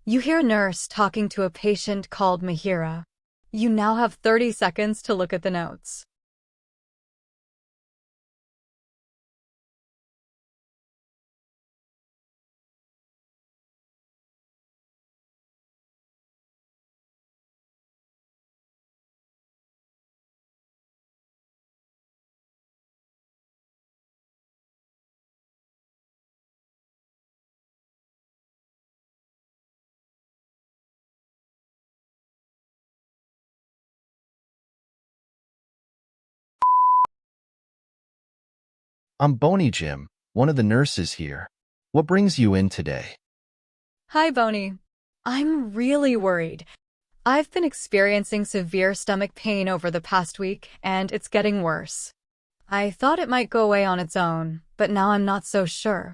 You hear a nurse talking to a patient called Mihiraa. You now have 30 seconds to look at the notes. I'm Boney Jim, one of the nurses here. What brings you in today? Hi, Boney. I'm really worried. I've been experiencing severe stomach pain over the past week, and it's getting worse. I thought it might go away on its own, but now I'm not so sure.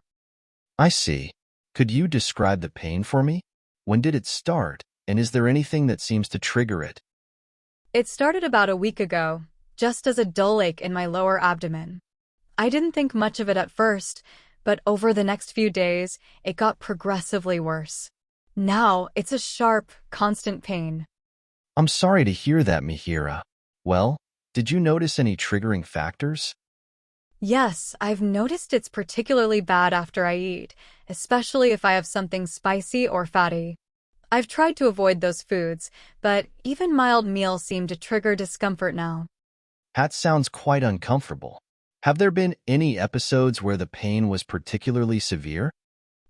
I see. Could you describe the pain for me? When did it start, and is there anything that seems to trigger it? It started about a week ago, just as a dull ache in my lower abdomen. I didn't think much of it at first, but over the next few days, it got progressively worse. Now, it's a sharp, constant pain. I'm sorry to hear that, Mihiraa. Well, did you notice any triggering factors? Yes, I've noticed it's particularly bad after I eat, especially if I have something spicy or fatty. I've tried to avoid those foods, but even mild meals seem to trigger discomfort now. That sounds quite uncomfortable. Have there been any episodes where the pain was particularly severe?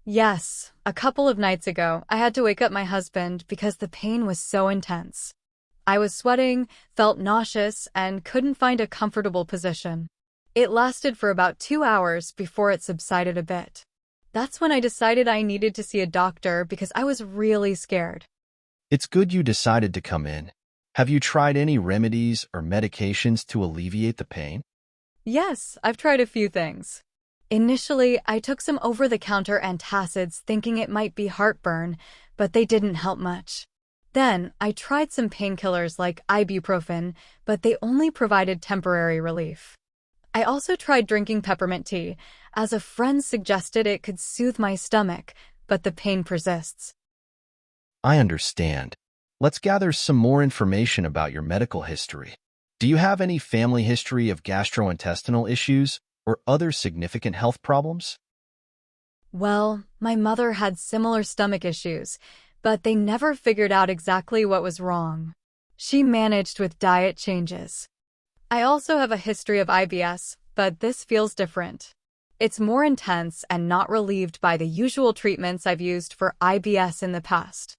Yes, a couple of nights ago, I had to wake up my husband because the pain was so intense. I was sweating, felt nauseous, and couldn't find a comfortable position. It lasted for about 2 hours before it subsided a bit. That's when I decided I needed to see a doctor because I was really scared. It's good you decided to come in. Have you tried any remedies or medications to alleviate the pain? Yes, I've tried a few things. Initially, I took some over-the-counter antacids thinking it might be heartburn, but they didn't help much. Then, I tried some painkillers like ibuprofen, but they only provided temporary relief. I also tried drinking peppermint tea, as a friend suggested it could soothe my stomach, but the pain persists. I understand. Let's gather some more information about your medical history. Do you have any family history of gastrointestinal issues or other significant health problems? Well, my mother had similar stomach issues, but they never figured out exactly what was wrong. She managed with diet changes. I also have a history of IBS, but this feels different. It's more intense and not relieved by the usual treatments I've used for IBS in the past.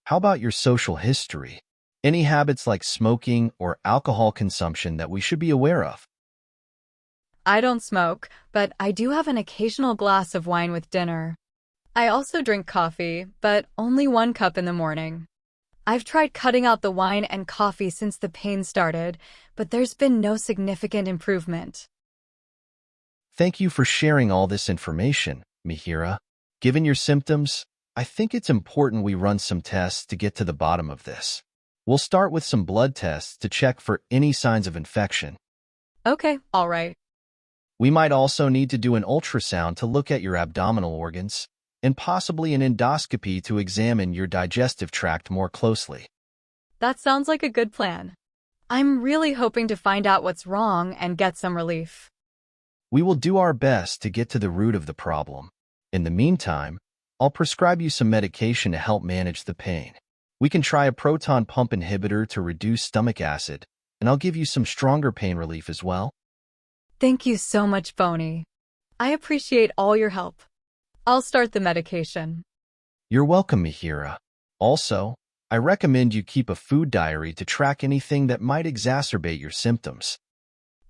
How about your social history? Any habits like smoking or alcohol consumption that we should be aware of? I don't smoke, but I do have an occasional glass of wine with dinner. I also drink coffee, but only 1 cup in the morning. I've tried cutting out the wine and coffee since the pain started, but there's been no significant improvement. Thank you for sharing all this information, Mihiraa. Given your symptoms, I think it's important we run some tests to get to the bottom of this. We'll start with some blood tests to check for any signs of infection. Okay, all right. We might also need to do an ultrasound to look at your abdominal organs, and possibly an endoscopy to examine your digestive tract more closely. That sounds like a good plan. I'm really hoping to find out what's wrong and get some relief. We will do our best to get to the root of the problem. In the meantime, I'll prescribe you some medication to help manage the pain. We can try a proton pump inhibitor to reduce stomach acid, and I'll give you some stronger pain relief as well. Thank you so much, Boney. I appreciate all your help. I'll start the medication. You're welcome, Mihiraa. Also, I recommend you keep a food diary to track anything that might exacerbate your symptoms.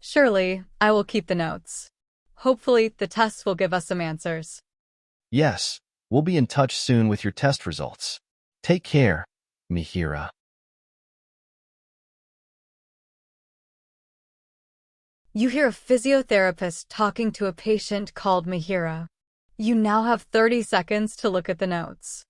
Surely, I will keep the notes. Hopefully, the tests will give us some answers. Yes, we'll be in touch soon with your test results. Take care, Mihiraa. You hear a physiotherapist talking to a patient called Mihiraa. You now have 30 seconds to look at the notes.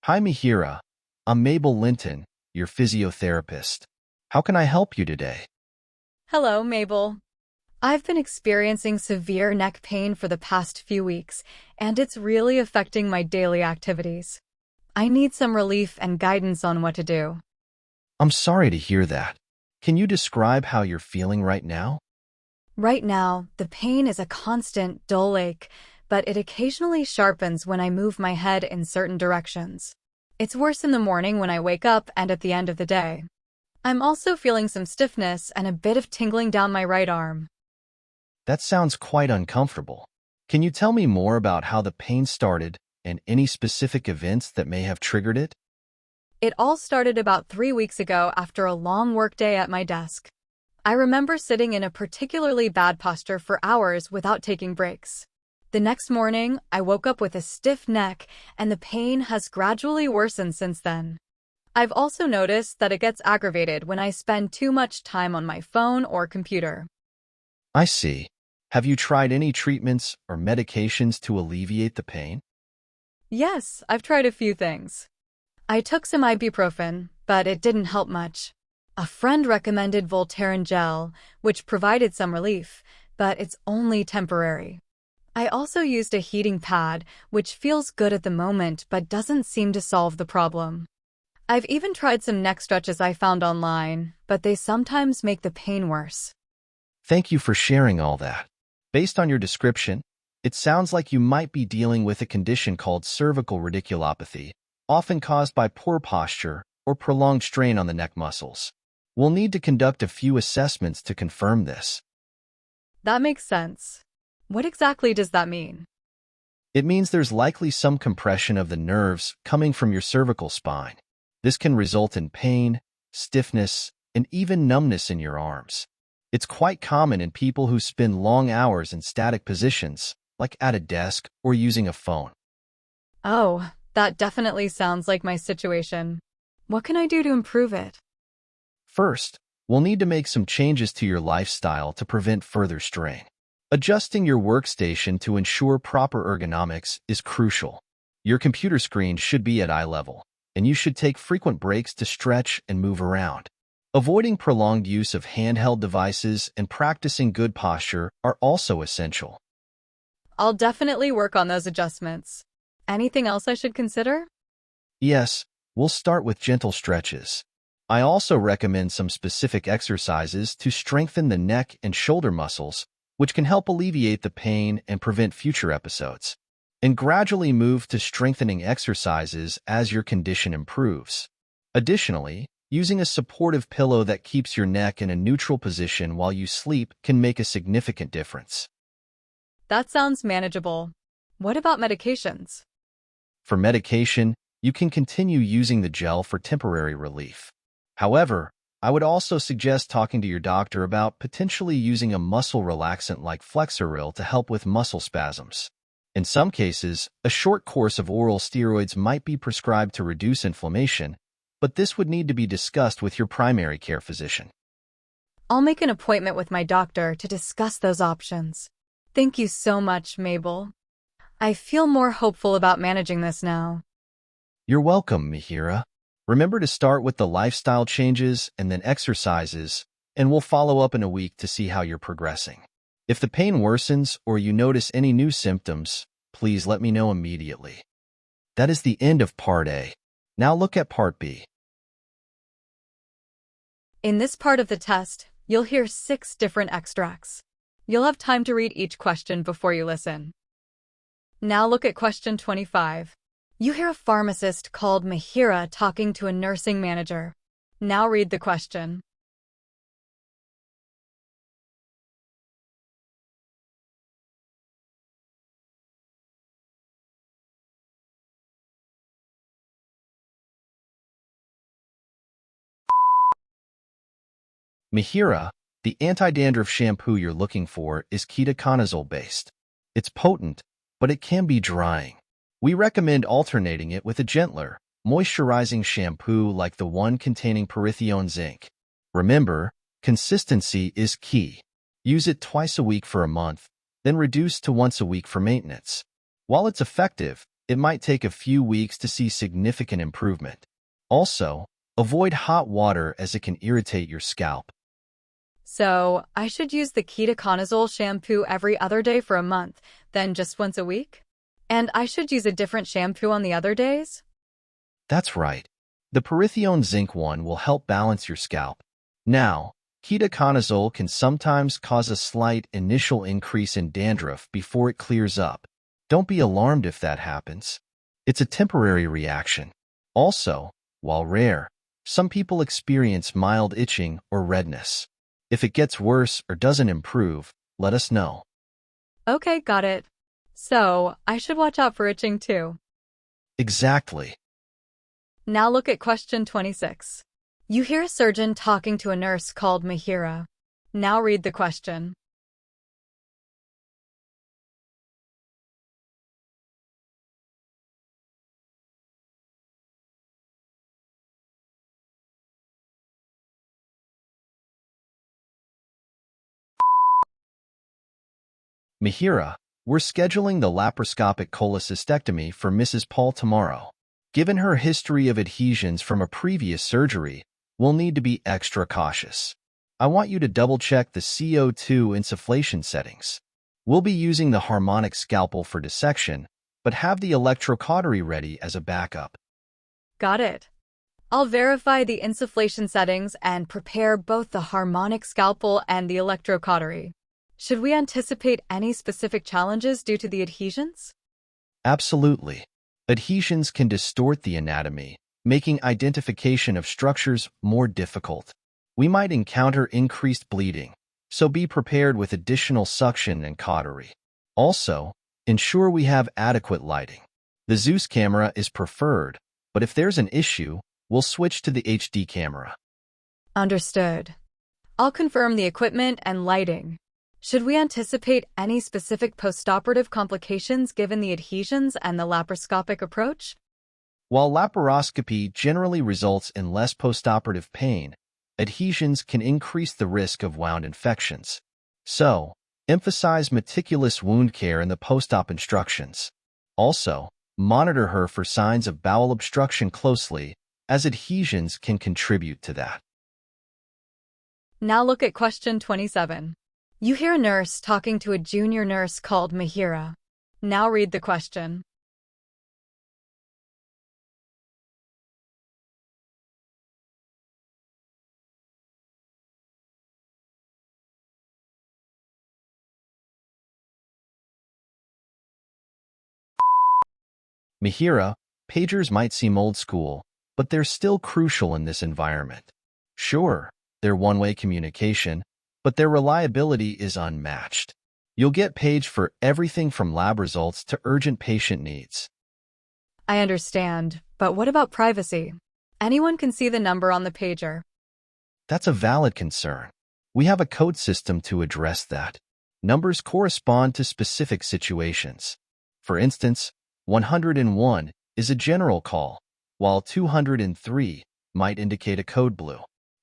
Hi, Mihiraa. I'm Mabel Linton, your physiotherapist. How can I help you today? Hello, Mabel. I've been experiencing severe neck pain for the past few weeks, and it's really affecting my daily activities. I need some relief and guidance on what to do. I'm sorry to hear that. Can you describe how you're feeling right now? Right now, the pain is a constant, dull ache, but it occasionally sharpens when I move my head in certain directions. It's worse in the morning when I wake up and at the end of the day. I'm also feeling some stiffness and a bit of tingling down my right arm. That sounds quite uncomfortable. Can you tell me more about how the pain started and any specific events that may have triggered it? It all started about 3 weeks ago after a long workday at my desk. I remember sitting in a particularly bad posture for hours without taking breaks. The next morning, I woke up with a stiff neck, and the pain has gradually worsened since then. I've also noticed that it gets aggravated when I spend too much time on my phone or computer. I see. Have you tried any treatments or medications to alleviate the pain? Yes, I've tried a few things. I took some ibuprofen, but it didn't help much. A friend recommended Voltaren gel, which provided some relief, but it's only temporary. I also used a heating pad, which feels good at the moment but doesn't seem to solve the problem. I've even tried some neck stretches I found online, but they sometimes make the pain worse. Thank you for sharing all that. Based on your description, it sounds like you might be dealing with a condition called cervical radiculopathy, often caused by poor posture or prolonged strain on the neck muscles. We'll need to conduct a few assessments to confirm this. That makes sense. What exactly does that mean? It means there's likely some compression of the nerves coming from your cervical spine. This can result in pain, stiffness, and even numbness in your arms. It's quite common in people who spend long hours in static positions, like at a desk or using a phone. Oh, that definitely sounds like my situation. What can I do to improve it? First, we'll need to make some changes to your lifestyle to prevent further strain. Adjusting your workstation to ensure proper ergonomics is crucial. Your computer screen should be at eye level, and you should take frequent breaks to stretch and move around. Avoiding prolonged use of handheld devices and practicing good posture are also essential. I'll definitely work on those adjustments. Anything else I should consider? Yes, we'll start with gentle stretches. I also recommend some specific exercises to strengthen the neck and shoulder muscles, which can help alleviate the pain and prevent future episodes. And gradually move to strengthening exercises as your condition improves. Additionally, using a supportive pillow that keeps your neck in a neutral position while you sleep can make a significant difference. That sounds manageable. What about medications? For medication, you can continue using the gel for temporary relief. However, I would also suggest talking to your doctor about potentially using a muscle relaxant like Flexeril to help with muscle spasms. In some cases, a short course of oral steroids might be prescribed to reduce inflammation, but this would need to be discussed with your primary care physician. I'll make an appointment with my doctor to discuss those options. Thank you so much, Mabel. I feel more hopeful about managing this now. You're welcome, Mihiraa. Remember to start with the lifestyle changes and then exercises, and we'll follow up in a week to see how you're progressing. If the pain worsens or you notice any new symptoms, please let me know immediately. That is the end of Part A. Now look at Part B. In this part of the test, you'll hear 6 different extracts. You'll have time to read each question before you listen. Now look at question 25. You hear a pharmacist called Mihiraa talking to a nursing manager. Now read the question. Mihiraa, the anti-dandruff shampoo you're looking for is ketoconazole-based. It's potent, but it can be drying. We recommend alternating it with a gentler, moisturizing shampoo like the one containing parithione zinc. Remember, consistency is key. Use it twice a week for a month, then reduce to once a week for maintenance. While it's effective, It might take a few weeks to see significant improvement. Also, avoid hot water as it can irritate your scalp. So, I should use the ketoconazole shampoo every other day for a month, then just once a week? And I should use a different shampoo on the other days? That's right. The Perithione Zinc one will help balance your scalp. Now, ketoconazole can sometimes cause a slight initial increase in dandruff before it clears up. Don't be alarmed if that happens. It's a temporary reaction. Also, while rare, some people experience mild itching or redness. If it gets worse or doesn't improve, let us know. Okay, got it. So, I should watch out for itching too. Exactly. Now look at question 26. You hear a surgeon talking to a nurse called Mihiraa. Now read the question. Mihiraa, we're scheduling the laparoscopic cholecystectomy for Mrs. Paul tomorrow. Given her history of adhesions from a previous surgery, we'll need to be extra cautious. I want you to double-check the CO2 insufflation settings. We'll be using the harmonic scalpel for dissection, but have the electrocautery ready as a backup. Got it. I'll verify the insufflation settings and prepare both the harmonic scalpel and the electrocautery. Should we anticipate any specific challenges due to the adhesions? Absolutely. Adhesions can distort the anatomy, making identification of structures more difficult. We might encounter increased bleeding, so be prepared with additional suction and cautery. Also, ensure we have adequate lighting. The Zeus camera is preferred, but if there's an issue, we'll switch to the HD camera. Understood. I'll confirm the equipment and lighting. Should we anticipate any specific postoperative complications given the adhesions and the laparoscopic approach? While laparoscopy generally results in less postoperative pain, adhesions can increase the risk of wound infections. So, emphasize meticulous wound care in the post-op instructions. Also, monitor her for signs of bowel obstruction closely, as adhesions can contribute to that. Now look at question 27. You hear a nurse talking to a junior nurse called Mihiraa. Now read the question. Mihiraa, pagers might seem old school, but they're still crucial in this environment. Sure, they're one-way communication, but their reliability is unmatched. You'll get paged for everything from lab results to urgent patient needs. I understand, but what about privacy? Anyone can see the number on the pager. That's a valid concern. We have a code system to address that. Numbers correspond to specific situations. For instance, 101 is a general call, while 203 might indicate a code blue.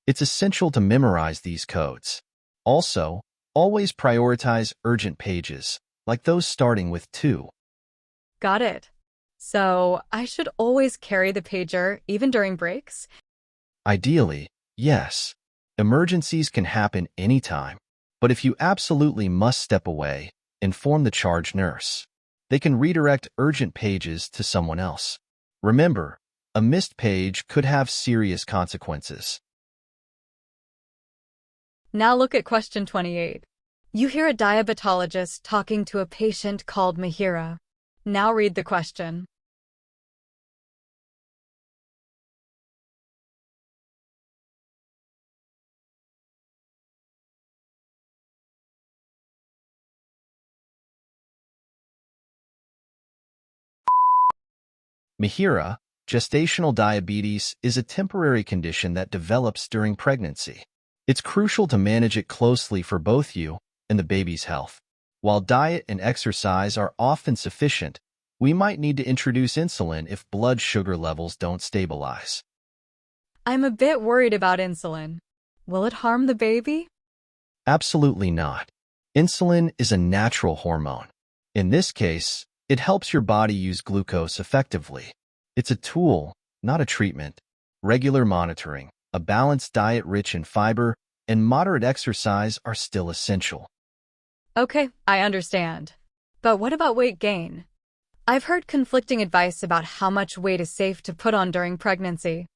It's essential to memorize these codes. Also, always prioritize urgent pages, like those starting with 2. Got it. So, I should always carry the pager, even during breaks? Ideally, yes. Emergencies can happen anytime, but if you absolutely must step away, inform the charge nurse. They can redirect urgent pages to someone else. Remember, a missed page could have serious consequences. Now look at question 28. You hear a diabetologist talking to a patient called Mihiraa. Now read the question. Mihiraa, gestational diabetes is a temporary condition that develops during pregnancy. It's crucial to manage it closely for both you and the baby's health. While diet and exercise are often sufficient, we might need to introduce insulin if blood sugar levels don't stabilize. I'm a bit worried about insulin. Will it harm the baby? Absolutely not. Insulin is a natural hormone. In this case, It helps your body use glucose effectively. It's a tool, not a treatment. Regular monitoring, a balanced diet rich in fiber, and moderate exercise are still essential. Okay, I understand. But what about weight gain? I've heard conflicting advice about how much weight is safe to put on during pregnancy.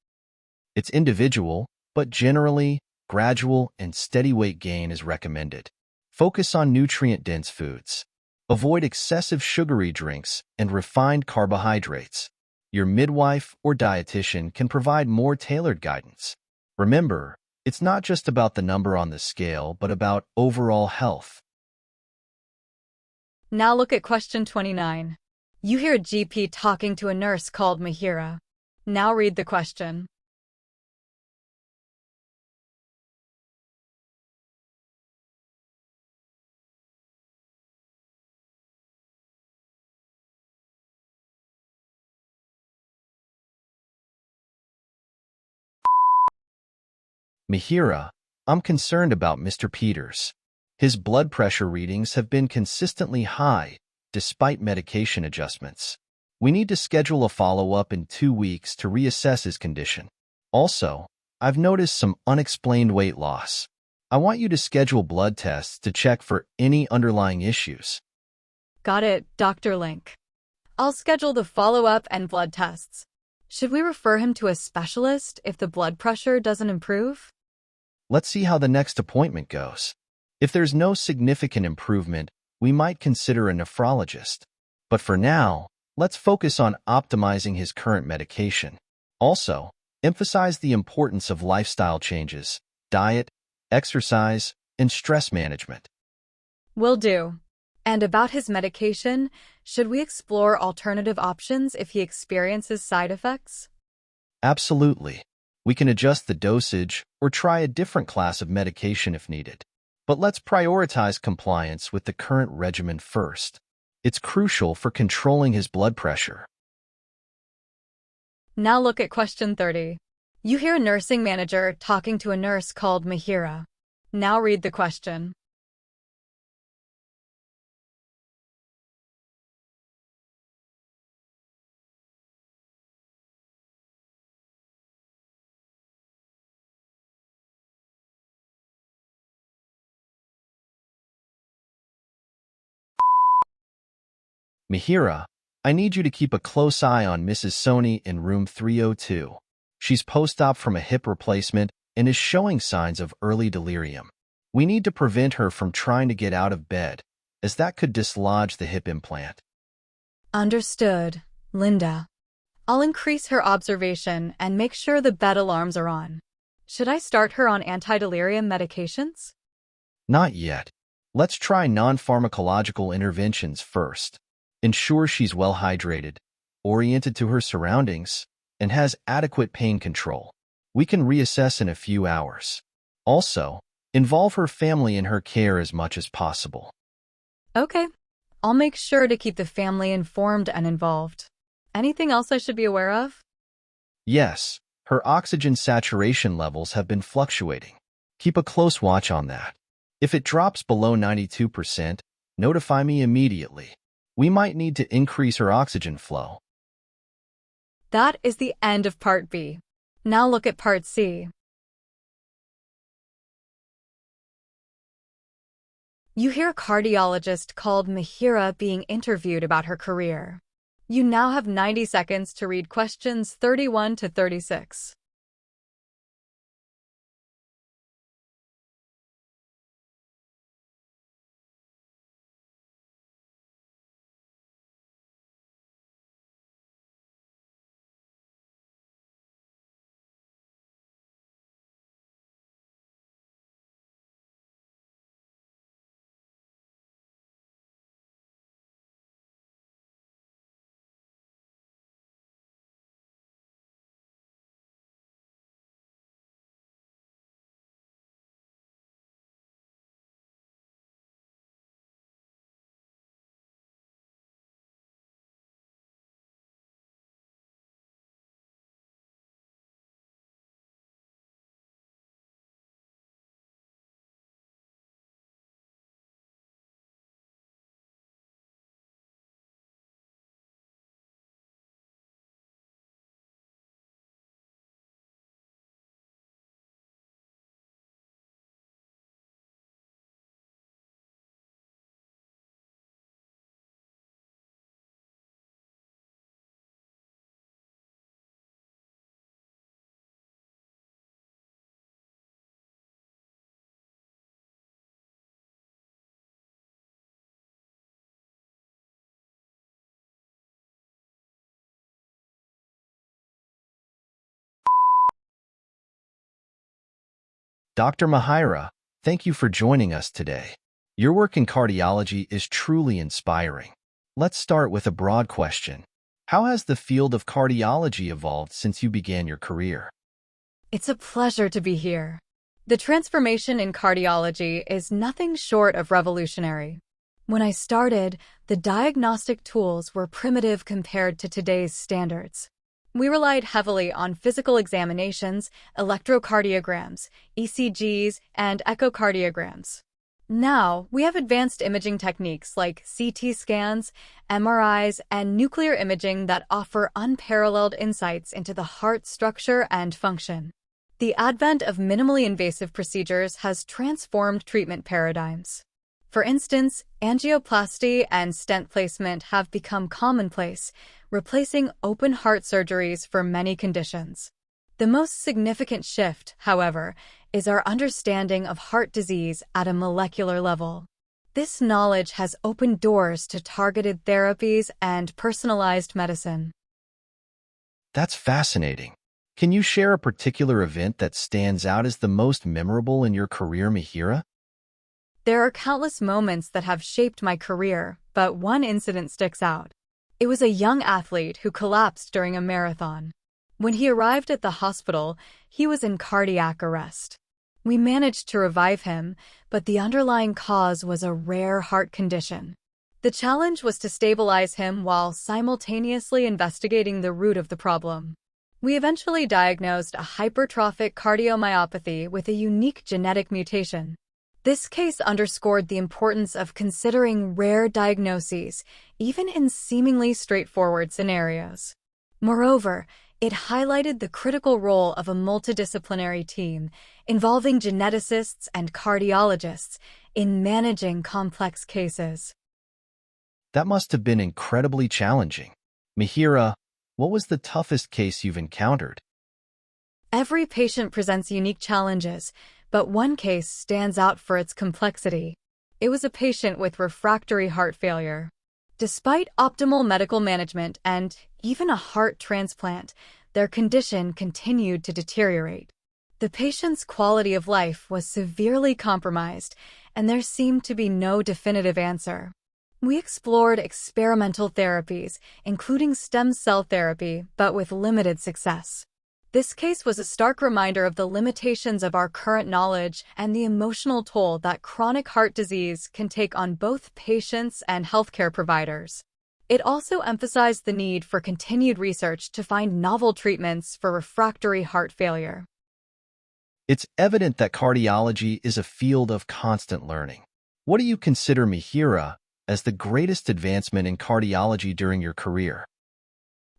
It's individual, but generally, gradual and steady weight gain is recommended. Focus on nutrient-dense foods. Avoid excessive sugary drinks and refined carbohydrates. Your midwife or dietitian can provide more tailored guidance. Remember, it's not just about the number on the scale, but about overall health. Now look at question 29. You hear a GP talking to a nurse called Mihiraa. Now read the question. Mihiraa, I'm concerned about Mr. Peters. His blood pressure readings have been consistently high, despite medication adjustments. We need to schedule a follow-up in 2 weeks to reassess his condition. Also, I've noticed some unexplained weight loss. I want you to schedule blood tests to check for any underlying issues. Got it, Dr. Link. I'll schedule the follow-up and blood tests. Should we refer him to a specialist if the blood pressure doesn't improve? Let's see how the next appointment goes. If there's no significant improvement, we might consider a nephrologist. But for now, let's focus on optimizing his current medication. Also, emphasize the importance of lifestyle changes, diet, exercise, and stress management. Will do. And about his medication, should we explore alternative options if he experiences side effects? Absolutely. We can adjust the dosage or try a different class of medication if needed. But let's prioritize compliance with the current regimen first. It's crucial for controlling his blood pressure. Now look at question 30. You hear a nursing manager talking to a nurse called Mihiraa. Now read the question. Mihiraa, I need you to keep a close eye on Mrs. Soni in room 302. She's post-op from a hip replacement and is showing signs of early delirium. We need to prevent her from trying to get out of bed, as that could dislodge the hip implant. Understood, Linda. I'll increase her observation and make sure the bed alarms are on. Should I start her on anti-delirium medications? Not yet. Let's try non-pharmacological interventions first. Ensure she's well hydrated, oriented to her surroundings, and has adequate pain control. We can reassess in a few hours. Also, involve her family in her care as much as possible. Okay. I'll make sure to keep the family informed and involved. Anything else I should be aware of? Yes, her oxygen saturation levels have been fluctuating. Keep a close watch on that. If it drops below 92%, notify me immediately. We might need to increase her oxygen flow. That is the end of Part B. Now look at Part C. You hear a cardiologist called Mihiraa being interviewed about her career. You now have 90 seconds to read questions 31 to 36. Dr. Mihiraa, thank you for joining us today. Your work in cardiology is truly inspiring. Let's start with a broad question. How has the field of cardiology evolved since you began your career? It's a pleasure to be here. The transformation in cardiology is nothing short of revolutionary. When I started, the diagnostic tools were primitive compared to today's standards. We relied heavily on physical examinations, electrocardiograms, ECGs, and echocardiograms. Now, we have advanced imaging techniques like CT scans, MRIs, and nuclear imaging that offer unparalleled insights into the heart structure and function. The advent of minimally invasive procedures has transformed treatment paradigms. For instance, angioplasty and stent placement have become commonplace, replacing open heart surgeries for many conditions. The most significant shift, however, is our understanding of heart disease at a molecular level. This knowledge has opened doors to targeted therapies and personalized medicine. That's fascinating. Can you share a particular event that stands out as the most memorable in your career, Mihiraa? There are countless moments that have shaped my career, but one incident sticks out. It was a young athlete who collapsed during a marathon. When he arrived at the hospital, he was in cardiac arrest. We managed to revive him, but the underlying cause was a rare heart condition. The challenge was to stabilize him while simultaneously investigating the root of the problem. We eventually diagnosed a hypertrophic cardiomyopathy with a unique genetic mutation. This case underscored the importance of considering rare diagnoses, even in seemingly straightforward scenarios. Moreover, it highlighted the critical role of a multidisciplinary team involving geneticists and cardiologists in managing complex cases. That must have been incredibly challenging. Mihiraa, what was the toughest case you've encountered? Every patient presents unique challenges, but one case stands out for its complexity. It was a patient with refractory heart failure. Despite optimal medical management and even a heart transplant, their condition continued to deteriorate. The patient's quality of life was severely compromised, and there seemed to be no definitive answer. We explored experimental therapies, including stem cell therapy, but with limited success. This case was a stark reminder of the limitations of our current knowledge and the emotional toll that chronic heart disease can take on both patients and healthcare providers. It also emphasized the need for continued research to find novel treatments for refractory heart failure. It's evident that cardiology is a field of constant learning. What do you consider, Mihiraa, as the greatest advancement in cardiology during your career?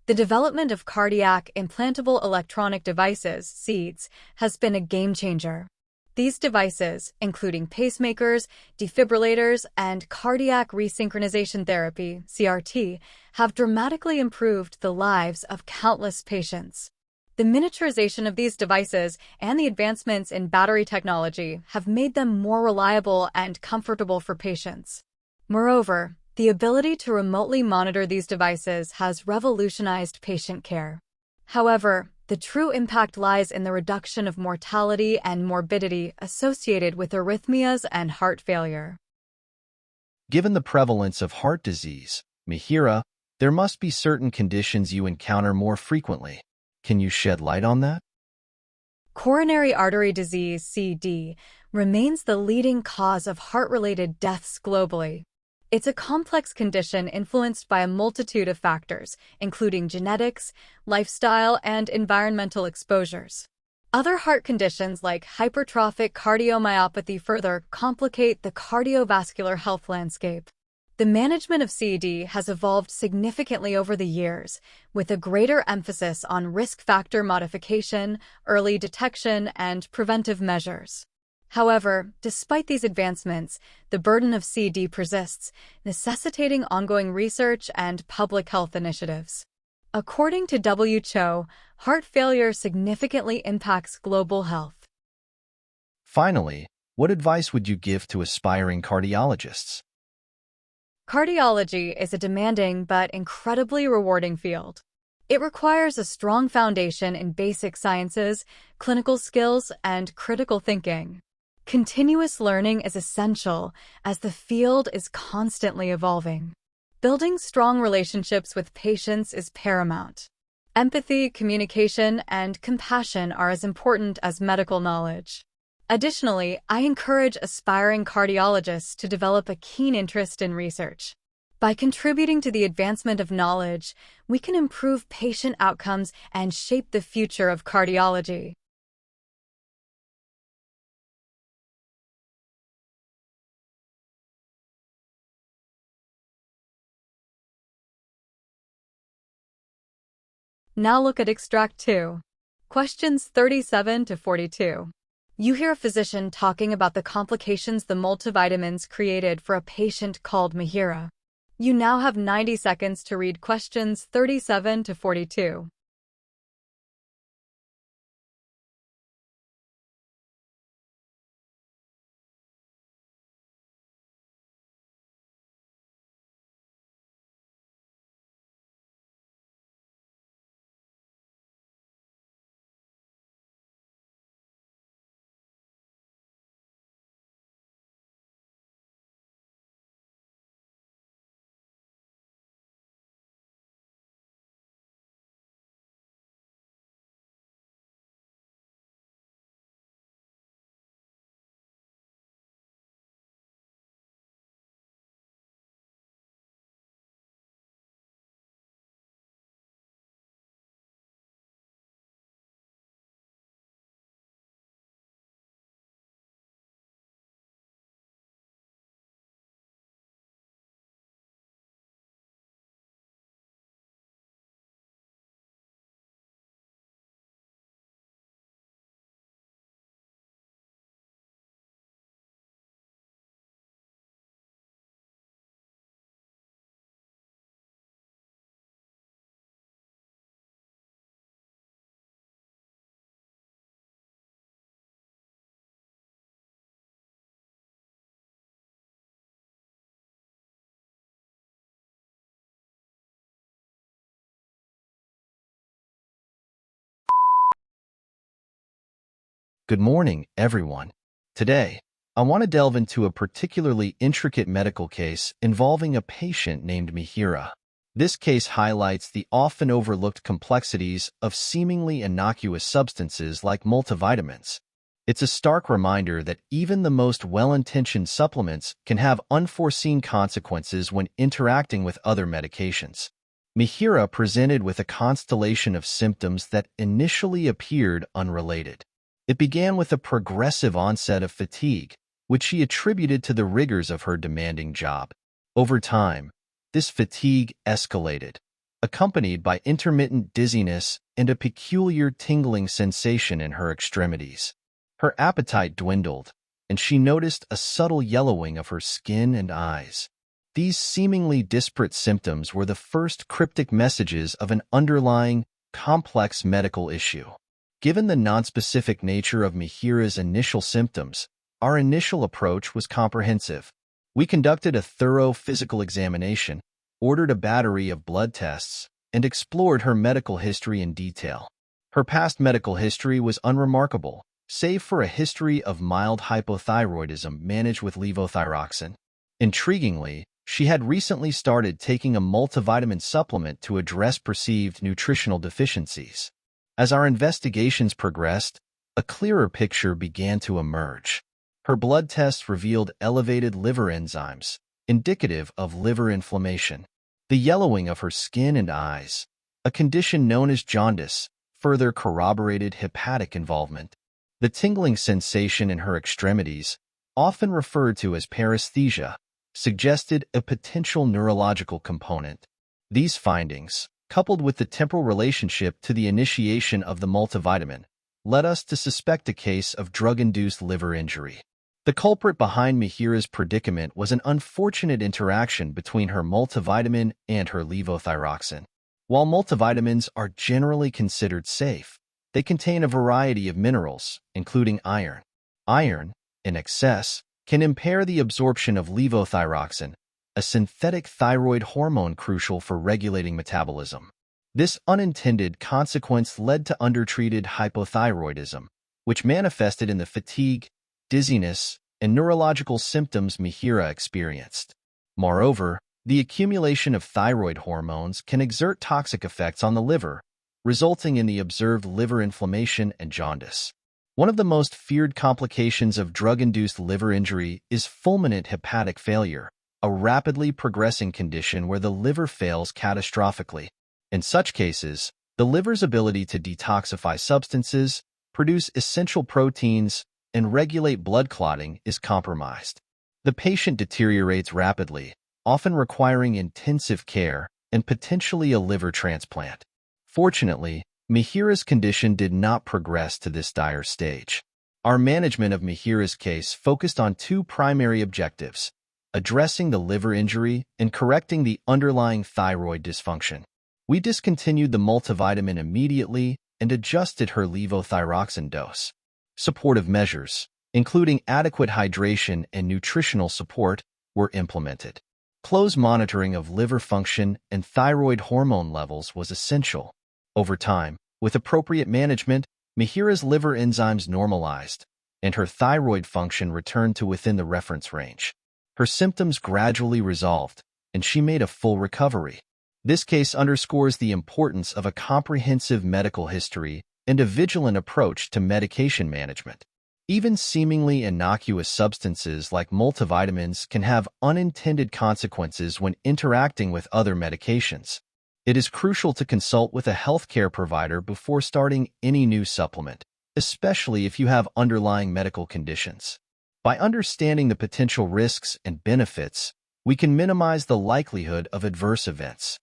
The development of cardiac implantable electronic devices, (CEDs), has been a game-changer. These devices, including pacemakers, defibrillators, and cardiac resynchronization therapy, (CRT), have dramatically improved the lives of countless patients. The miniaturization of these devices and the advancements in battery technology have made them more reliable and comfortable for patients. Moreover, the ability to remotely monitor these devices has revolutionized patient care. However, the true impact lies in the reduction of mortality and morbidity associated with arrhythmias and heart failure. Given the prevalence of heart disease, Mihiraa, there must be certain conditions you encounter more frequently. Can you shed light on that? Coronary artery disease, CD, remains the leading cause of heart-related deaths globally. It's a complex condition influenced by a multitude of factors, including genetics, lifestyle, and environmental exposures. Other heart conditions like hypertrophic cardiomyopathy further complicate the cardiovascular health landscape. The management of CED has evolved significantly over the years, with a greater emphasis on risk factor modification, early detection, and preventive measures. However, despite these advancements, the burden of CED persists, necessitating ongoing research and public health initiatives. According to WHO, heart failure significantly impacts global health. Finally, what advice would you give to aspiring cardiologists? Cardiology is a demanding but incredibly rewarding field. It requires a strong foundation in basic sciences, clinical skills, and critical thinking. Continuous learning is essential as the field is constantly evolving. Building strong relationships with patients is paramount. Empathy, communication, and compassion are as important as medical knowledge. Additionally, I encourage aspiring cardiologists to develop a keen interest in research. By contributing to the advancement of knowledge, we can improve patient outcomes and shape the future of cardiology. Now look at Extract 2. Questions 37 to 42. You hear a physician talking about the complications the multivitamins created for a patient called Mihiraa. You now have 90 seconds to read questions 37 to 42. Good morning, everyone. Today, I want to delve into a particularly intricate medical case involving a patient named Mihiraa. This case highlights the often overlooked complexities of seemingly innocuous substances like multivitamins. It's a stark reminder that even the most well-intentioned supplements can have unforeseen consequences when interacting with other medications. Mihiraa presented with a constellation of symptoms that initially appeared unrelated. It began with a progressive onset of fatigue, which she attributed to the rigors of her demanding job. Over time, this fatigue escalated, accompanied by intermittent dizziness and a peculiar tingling sensation in her extremities. Her appetite dwindled, and she noticed a subtle yellowing of her skin and eyes. These seemingly disparate symptoms were the first cryptic messages of an underlying, complex medical issue. Given the nonspecific nature of Mihiraa's initial symptoms, our initial approach was comprehensive. We conducted a thorough physical examination, ordered a battery of blood tests, and explored her medical history in detail. Her past medical history was unremarkable, save for a history of mild hypothyroidism managed with levothyroxine. Intriguingly, she had recently started taking a multivitamin supplement to address perceived nutritional deficiencies. As our investigations progressed, a clearer picture began to emerge. Her blood tests revealed elevated liver enzymes, indicative of liver inflammation. The yellowing of her skin and eyes, a condition known as jaundice, further corroborated hepatic involvement. The tingling sensation in her extremities, often referred to as paresthesia, suggested a potential neurological component. These findings, coupled with the temporal relationship to the initiation of the multivitamin, led us to suspect a case of drug-induced liver injury. The culprit behind Mihiraa's predicament was an unfortunate interaction between her multivitamin and her levothyroxine. While multivitamins are generally considered safe, they contain a variety of minerals, including iron. Iron, in excess, can impair the absorption of levothyroxine, a synthetic thyroid hormone crucial for regulating metabolism. This unintended consequence led to undertreated hypothyroidism, which manifested in the fatigue, dizziness, and neurological symptoms Mihiraa experienced. Moreover, the accumulation of thyroid hormones can exert toxic effects on the liver, resulting in the observed liver inflammation and jaundice. One of the most feared complications of drug-induced liver injury is fulminant hepatic failure, a rapidly progressing condition where the liver fails catastrophically. In such cases, the liver's ability to detoxify substances, produce essential proteins, and regulate blood clotting is compromised. The patient deteriorates rapidly, often requiring intensive care and potentially a liver transplant. Fortunately, Mihiraa's condition did not progress to this dire stage. Our management of Mihiraa's case focused on two primary objectives: addressing the liver injury and correcting the underlying thyroid dysfunction. We discontinued the multivitamin immediately and adjusted her levothyroxine dose. Supportive measures, including adequate hydration and nutritional support, were implemented. Close monitoring of liver function and thyroid hormone levels was essential. Over time, with appropriate management, Mihiraa's liver enzymes normalized, and her thyroid function returned to within the reference range. Her symptoms gradually resolved, and she made a full recovery. This case underscores the importance of a comprehensive medical history and a vigilant approach to medication management. Even seemingly innocuous substances like multivitamins can have unintended consequences when interacting with other medications. It is crucial to consult with a healthcare provider before starting any new supplement, especially if you have underlying medical conditions. By understanding the potential risks and benefits, we can minimize the likelihood of adverse events.